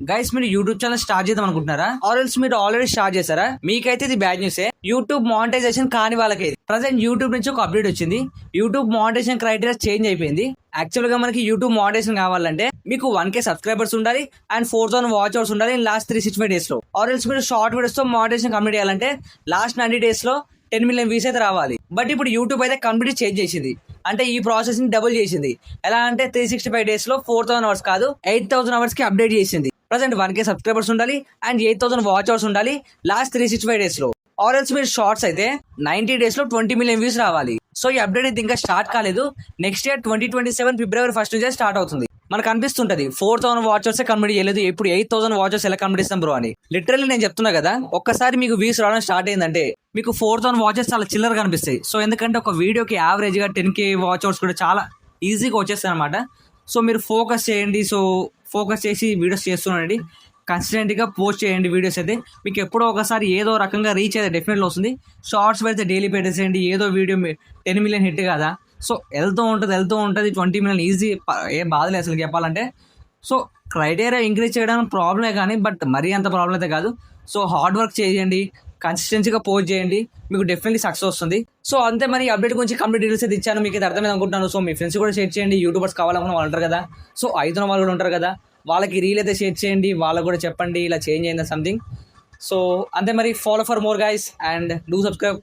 Guys మీరు YouTube channel start చేద్దాం అనుకుంటున్నారా? ఆర్ ఎల్స్ మీరు ఆల్రెడీ స్టార్ట్ చేశారా? మీకైతే ఇది బ్యాడ్ న్యూస్. యూట్యూబ్ మానిటైజేషన్ కాని వాళ్ళకి ప్రజెంట్ యూట్యూబ్ నుంచి ఒక అప్డేట్ వచ్చింది. యూట్యూబ్ మానిటైజేషన్ క్రైటీరియా చేంజ్ అయిపోయింది. యాక్చువల్ గా మనకి యూట్యూబ్ మానిటైజేషన్ కావాలంటే మీకు 1K సబ్స్క్రైబర్స్ ఉండాలి అండ్ 4000 వాచ్ అవర్స్ ఉండాలి లాస్ట్ 365 డేస్ లో. ఆర్ ఎల్స్ మీరు షార్ట్ వీడియోస్ తో మానిటైజేషన్ కంప్లీట్ చేయాలంటే లాస్ట్ 90 డేస్ లో 10 మిలియన్ వ్యూస్ అయితే రావాలి. బట్ ఇప్పుడు యూట్యూబ్ అయితే కంప్లీట్ చేంజ్ చేసింది. అంటే ఈ ప్రాసెస్ ని డబుల్ చేసింది. ఎలా అంటే 365 డేస్ లో 4000 అవర్స్ కాదు 8000 అవర్స్ కి అప్డేట్ చేసింది. ప్రజెంట్ 1K సబ్స్క్రైబర్స్ ఉండాలి అండ్ 8000 వాచ్ అవర్స్ ఉండాలి లాస్ట్ 365 డేస్ లో. ఆర్ ఎల్స్ మీరు షార్ట్స్ అయితే 90 డేస్ లో 20 మిలియన్ వ్యూస్ రావాలి. సో ఈ అప్డేట్ అయితే ఇంకా స్టార్ట్ కాలేదు. నెక్స్ట్ ఇయర్ 2027 ఫిబ్రవరి 1 నుంచి స్టార్ట్ అవుతుంది. మనకు అనిపిస్తుంటది 4000 వాచర్స్ కంప్లీట్ చేయలేదు, ఇప్పుడు 8000 వాచర్స్ ఎలా కంప్లీట్ ఇస్తాం బ్రో అని. లిటరల్లీ నేను చెప్తున్నా కదా, ఒక్కసారి మీకు వ్యూస్ రావడం స్టార్ట్ అయిందంటే మీకు 4000 వాచర్స్ చాలా చిల్లరగా కనిపిస్తాయి. సో ఎందుకంటే ఒక వీడియోకి యావరేజ్ గా 10K వాచ్ అవర్స్ కూడా చాలా ఈజీగా వచ్చేస్తాయి అనమాట. సో మీరు ఫోకస్ చేయండి. సో ఫోకస్ చేసి వీడియోస్ చేస్తున్నాండి, కన్సిస్టెంట్ గా పోస్ట్ చేయండి వీడియోస్ అయితే. మీకు ఎప్పుడో ఒకసారి ఏదో రకంగా రీచ్ అయితే డెఫినెట్లీ వస్తుంది. షార్ట్స్ పెడితే డైలీ పెట్టేసేయండి, ఏదో వీడియో 10 మిలియన్ హిట్ కదా. సో వెళ్తూ ఉంటుంది 20 మిలియన్ ఈజీ, ఏం బాధలేదు అసలు చెప్పాలంటే. సో క్రైటీరియా ఇంక్రీజ్ చేయడం ప్రాబ్లమే కానీ బట్ మరీ అంత ప్రాబ్లం అయితే కాదు. సో హార్డ్ వర్క్ చేయండి, కన్సిస్టెన్సీగా పోస్ట్ చేయండి, మీకు డెఫినెట్లీ సక్సెస్ వస్తుంది. సో అంతే, మరి అప్డేట్ గురించి కంప్లీట్ డీటెయిల్స్ అయితే ఇచ్చాను, మీకు అయితే అర్థమైంది అనుకుంటున్నాను. సో మీ ఫ్రెండ్స్ కూడా షేర్ చేయండి, యూట్యూబర్స్ కావాలనుకున్న వాళ్ళు ఉంటారు కదా, సో 500 వాళ్ళు కూడా ఉంటారు కదా, వాళ్ళకి రీల్ అయితే షేర్ చేయండి, వాళ్ళకు కూడా చెప్పండి ఇలా చేంజ్ అయిందా సంథింగ్. సో అంతే మరి, follow for more guys and do subscribe.